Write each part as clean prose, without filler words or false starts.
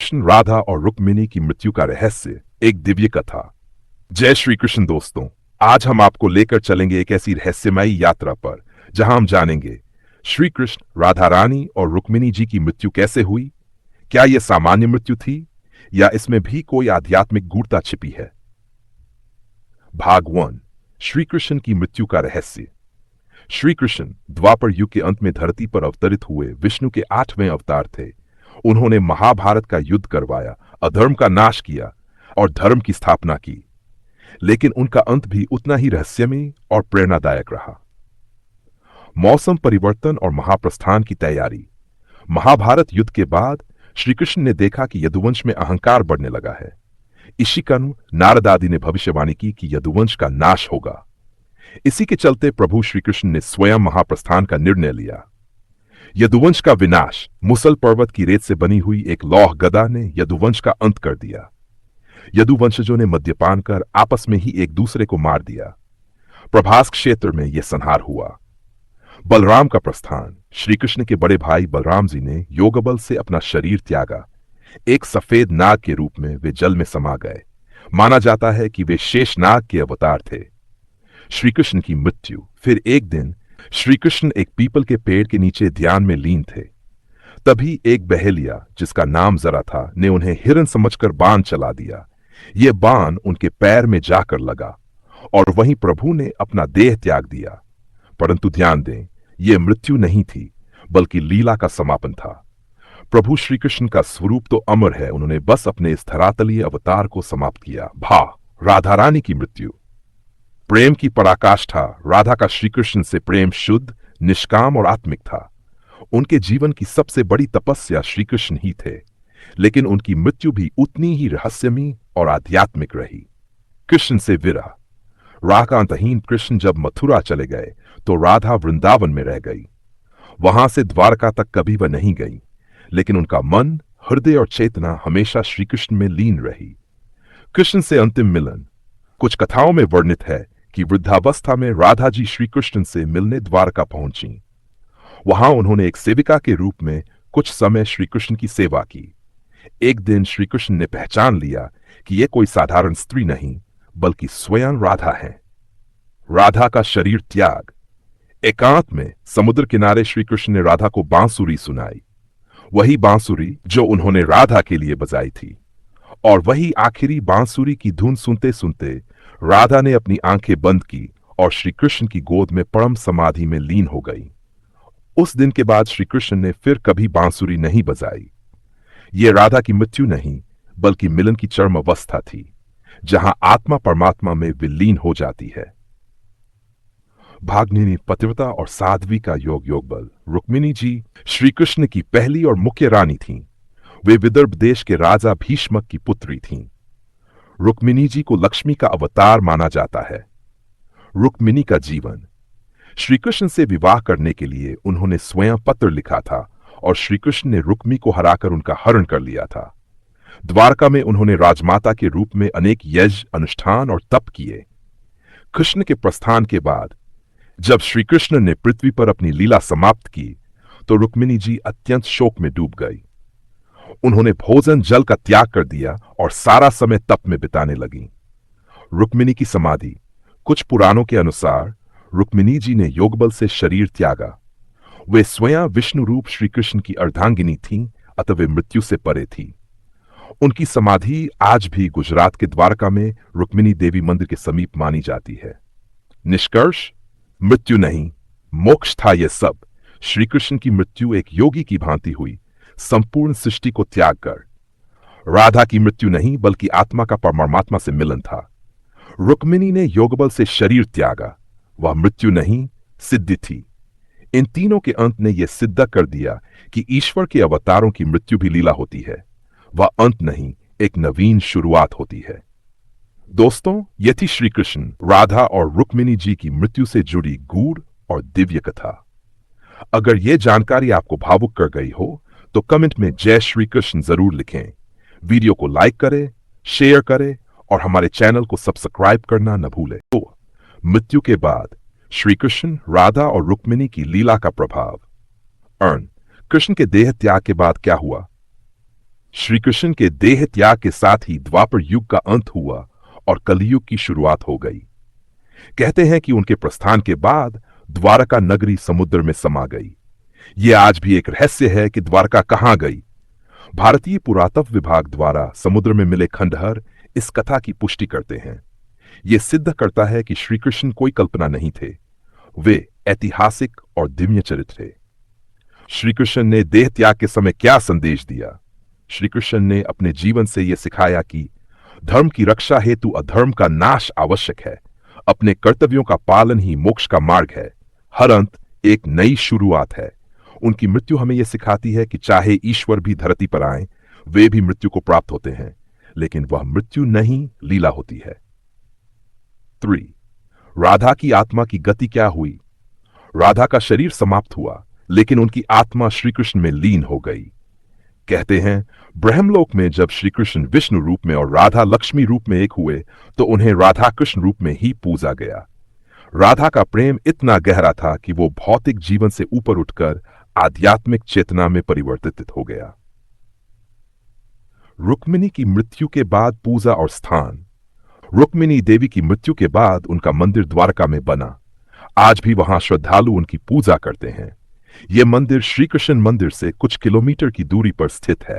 कृष्ण, राधा और रुक्मिणी की मृत्यु का रहस्य, एक दिव्य कथा। जय श्री कृष्ण दोस्तों, आज हम आपको लेकर चलेंगे एक ऐसी रहस्यमयी यात्रा पर जहां हम जानेंगे श्री कृष्ण, राधा रानी और रुक्मिणी जी की मृत्यु कैसे हुई। क्या यह सामान्य मृत्यु थी या इसमें भी कोई आध्यात्मिक गूढ़ता छिपी है। भाग 1, श्री कृष्ण की मृत्यु का रहस्य। श्री कृष्ण द्वापर युग के अंत में धरती पर अवतरित हुए विष्णु के 8वें अवतार थे। उन्होंने महाभारत का युद्ध करवाया, अधर्म का नाश किया और धर्म की स्थापना की। लेकिन उनका अंत भी उतना ही रहस्यमय और प्रेरणादायक रहा। मौसम परिवर्तन और महाप्रस्थान की तैयारी। महाभारत युद्ध के बाद श्री कृष्ण ने देखा कि यदुवंश में अहंकार बढ़ने लगा है। इसी कारण नारद आदि ने भविष्यवाणी की कि यदुवंश का नाश होगा। इसी के चलते प्रभु श्री कृष्ण ने स्वयं महाप्रस्थान का निर्णय लिया। यदुवंश का विनाश। मुसल पर्वत की रेत से बनी हुई एक लौह गदा ने यदुवंश का अंत कर दिया। यदुवंशजों ने मद्यपान कर आपस में ही एक दूसरे को मार दिया। प्रभास क्षेत्र में यह संहार हुआ। बलराम का प्रस्थान। श्री कृष्ण के बड़े भाई बलराम जी ने योग बल से अपना शरीर त्यागा। एक सफेद नाग के रूप में वे जल में समा गए। माना जाता है कि वे शेष नाग के अवतार थे। श्री कृष्ण की मृत्यु। फिर एक दिन श्री कृष्ण एक पीपल के पेड़ के नीचे ध्यान में लीन थे। तभी एक बहेलिया, जिसका नाम जरा था, ने उन्हें हिरन समझकर बाण चला दिया। यह बाण उनके पैर में जाकर लगा और वहीं प्रभु ने अपना देह त्याग दिया। परंतु ध्यान दें, यह मृत्यु नहीं थी, बल्कि लीला का समापन था। प्रभु श्री कृष्ण का स्वरूप तो अमर है, उन्होंने बस अपने इस धरातलीय अवतार को समाप्त किया। राधा रानी की मृत्यु। प्रेम की पराकाष्ठा। राधा का श्री कृष्ण से प्रेम शुद्ध, निष्काम और आत्मिक था। उनके जीवन की सबसे बड़ी तपस्या श्री कृष्ण ही थे। लेकिन उनकी मृत्यु भी उतनी ही रहस्यमयी और आध्यात्मिक रही। कृष्ण से विरह। रागांतहीन कृष्ण जब मथुरा चले गए तो राधा वृंदावन में रह गई। वहां से द्वारका तक कभी वह नहीं गई, लेकिन उनका मन, हृदय और चेतना हमेशा श्री कृष्ण में लीन रही। कृष्ण से अंतिम मिलन। कुछ कथाओं में वर्णित है कि वृद्धावस्था में राधा जी श्री कृष्ण से मिलने द्वारका पहुंची। वहां उन्होंने एक सेविका के रूप में कुछ समय श्री कृष्ण की सेवा की। एक दिन श्री कृष्ण ने पहचान लिया कि यह कोई साधारण स्त्री नहीं, बल्कि स्वयं राधा है। राधा का शरीर त्याग। एकांत में समुद्र किनारे श्री कृष्ण ने राधा को बांसुरी सुनाई। वही बांसुरी जो उन्होंने राधा के लिए बजाई थी। और वही आखिरी बांसुरी की धुन सुनते सुनते राधा ने अपनी आंखें बंद की और श्री कृष्ण की गोद में परम समाधि में लीन हो गई। उस दिन के बाद श्री कृष्ण ने फिर कभी बांसुरी नहीं बजाई। यह राधा की मृत्यु नहीं, बल्कि मिलन की चरम अवस्था थी, जहां आत्मा परमात्मा में विलीन हो जाती है। भागनिनी पतिव्रता और साध्वी का योग बल। रुक्मिणी जी श्री कृष्ण की पहली और मुख्य रानी थीं। वे विदर्भ देश के राजा भीष्मक की पुत्री थीं। रुक्मिणी जी को लक्ष्मी का अवतार माना जाता है। रुक्मिणी का जीवन। श्री कृष्ण से विवाह करने के लिए उन्होंने स्वयं पत्र लिखा था और श्री कृष्ण ने रुक्मी को हराकर उनका हरण कर लिया था। द्वारका में उन्होंने राजमाता के रूप में अनेक यज्ञ, अनुष्ठान और तप किए। कृष्ण के प्रस्थान के बाद जब श्री कृष्ण ने पृथ्वी पर अपनी लीला समाप्त की तो रुक्मिणी जी अत्यंत शोक में डूब गई। उन्होंने भोजन जल का त्याग कर दिया और सारा समय तप में बिताने लगी। रुक्मिणी की समाधि। कुछ पुराणों के अनुसार रुक्मिणी जी ने योगबल से शरीर त्यागा। वे स्वयं विष्णु रूप श्री कृष्ण की अर्धांगिनी थीं, अतः वे मृत्यु से परे थी। उनकी समाधि आज भी गुजरात के द्वारका में रुक्मिणी देवी मंदिर के समीप मानी जाती है। निष्कर्ष, मृत्यु नहीं, मोक्ष था यह सब। श्री कृष्ण की मृत्यु एक योगी की भांति हुई, संपूर्ण सृष्टि को त्याग कर। राधा की मृत्यु नहीं, बल्कि आत्मा का परमात्मा से मिलन था। रुक्मिणी ने योगबल से शरीर त्यागा। वह मृत्यु नहीं, सिद्धि थी। इन तीनों के अंत ने यह सिद्ध कर दिया कि ईश्वर के अवतारों की मृत्यु भी लीला होती है। वह अंत नहीं, एक नवीन शुरुआत होती है। दोस्तों, यह थी श्री कृष्ण, राधा और रुक्मिणी जी की मृत्यु से जुड़ी गूढ़ और दिव्य कथा। अगर यह जानकारी आपको भावुक कर गई हो तो कमेंट में जय श्री कृष्ण जरूर लिखें। वीडियो को लाइक करें, शेयर करें और हमारे चैनल को सब्सक्राइब करना न भूलें। तो मृत्यु के बाद श्री कृष्ण, राधा और रुक्मिणी की लीला का प्रभाव। कृष्ण के देह त्याग के बाद क्या हुआ? श्री कृष्ण के देह त्याग के साथ ही द्वापर युग का अंत हुआ और कलयुग की शुरुआत हो गई। कहते हैं कि उनके प्रस्थान के बाद द्वारका नगरी समुद्र में समा गई। यह आज भी एक रहस्य है कि द्वारका कहां गई। भारतीय पुरातत्व विभाग द्वारा समुद्र में मिले खंडहर इस कथा की पुष्टि करते हैं। यह सिद्ध करता है कि श्री कृष्ण कोई कल्पना नहीं थे, वे ऐतिहासिक और दिव्य चरित्र थे। श्री कृष्ण ने देह त्याग के समय क्या संदेश दिया? श्री कृष्ण ने अपने जीवन से यह सिखाया कि धर्म की रक्षा हेतु अधर्म का नाश आवश्यक है। अपने कर्तव्यों का पालन ही मोक्ष का मार्ग है। हर अंत एक नई शुरुआत है। उनकी मृत्यु हमें यह सिखाती है कि चाहे ईश्वर भी धरती पर आए, वे भी मृत्यु को प्राप्त होते हैं, लेकिन वह मृत्यु नहीं, लीला होती है। 3. राधा की आत्मा की गति क्या हुई? राधा का शरीर समाप्त हुआ, लेकिन उनकी आत्मा श्री कृष्ण में लीन हो गई। कहते हैं ब्रह्मलोक में जब श्री कृष्ण विष्णु रूप में और राधा लक्ष्मी रूप में एक हुए तो उन्हें राधा कृष्ण रूप में ही पूजा गया। राधा का प्रेम इतना गहरा था कि वो भौतिक जीवन से ऊपर उठकर आध्यात्मिक चेतना में परिवर्तित हो गया। रुक्मिणी की मृत्यु के बाद पूजा और स्थान। रुक्मिणी देवी की मृत्यु के बाद उनका मंदिर द्वारका में बना। आज भी वहां श्रद्धालु उनकी पूजा करते हैं। यह मंदिर श्री कृष्ण मंदिर से कुछ किलोमीटर की दूरी पर स्थित है।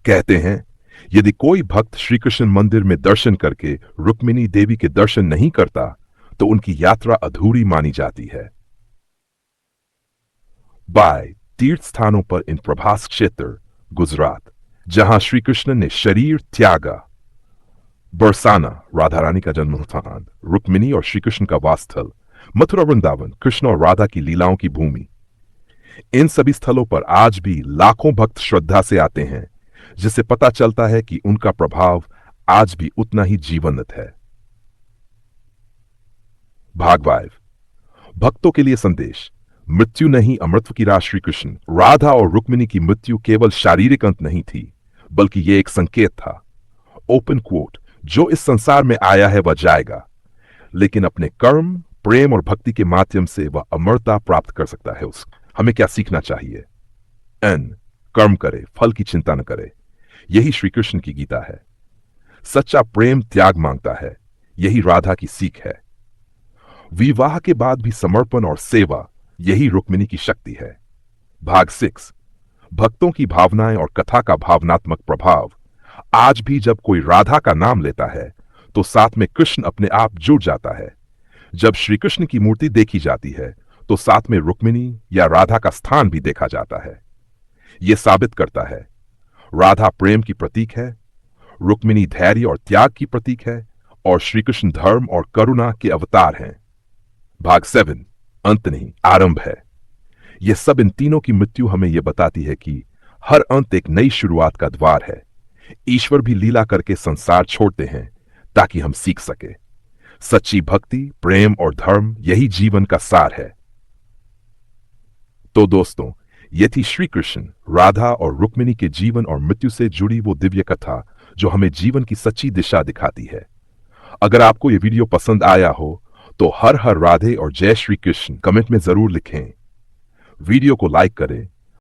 कहते हैं यदि कोई भक्त श्री कृष्ण मंदिर में दर्शन करके रुक्मिणी देवी के दर्शन नहीं करता तो उनकी यात्रा अधूरी मानी जाती है। बाय तीर्थ स्थानों पर इन प्रभास क्षेत्र गुजरात, जहां श्री कृष्ण ने शरीर त्यागा। बरसाना राधा रानी का जन्म स्थान, रुक्मिणी और श्री कृष्ण का वासस्थल, मथुरा वृंदावन कृष्ण और राधा की लीलाओं की भूमि। इन सभी स्थलों पर आज भी लाखों भक्त श्रद्धा से आते हैं, जिससे पता चलता है कि उनका प्रभाव आज भी उतना ही जीवंत है। भाग 5 भक्तों के लिए संदेश। मृत्यु नहीं, अमृत की राह श्री कृष्ण। राधा और रुक्मिणी की मृत्यु केवल शारीरिक अंत नहीं थी, बल्कि यह एक संकेत था। ओपन कोट, जो इस संसार में आया है वह जाएगा, लेकिन अपने कर्म, प्रेम और भक्ति के माध्यम से वह अमरता प्राप्त कर सकता है। हमें क्या सीखना चाहिए? कर्म करे, फल की चिंता न करे। यही श्री कृष्ण की गीता है। सच्चा प्रेम त्याग मांगता है, यही राधा की सीख है। विवाह के बाद भी समर्पण और सेवा, यही रुक्मिणी की शक्ति है। भाग 6 भक्तों की भावनाएं और कथा का भावनात्मक प्रभाव। आज भी जब कोई राधा का नाम लेता है तो साथ में कृष्ण अपने आप जुड़ जाता है। जब श्री कृष्ण की मूर्ति देखी जाती है तो साथ में रुक्मिणी या राधा का स्थान भी देखा जाता है। यह साबित करता है राधा प्रेम की प्रतीक है, रुक्मिणी धैर्य और त्याग की प्रतीक है, और श्री कृष्ण धर्म और करुणा के अवतार हैं। भाग 7 अंत नहीं, आरंभ है। यह सब इन तीनों की मृत्यु हमें यह बताती है कि हर अंत एक नई शुरुआत का द्वार है। ईश्वर भी लीला करके संसार छोड़ते हैं ताकि हम सीख सके। सच्ची भक्ति, प्रेम और धर्म, यही जीवन का सार है। तो दोस्तों, यह थी श्री कृष्ण, राधा और रुक्मिणी के जीवन और मृत्यु से जुड़ी वो दिव्य कथा जो हमें जीवन की सच्ची दिशा दिखाती है। अगर आपको यह वीडियो पसंद आया हो तो हर हर राधे और जय श्री कृष्ण कमेंट में जरूर लिखें। वीडियो को लाइक करें,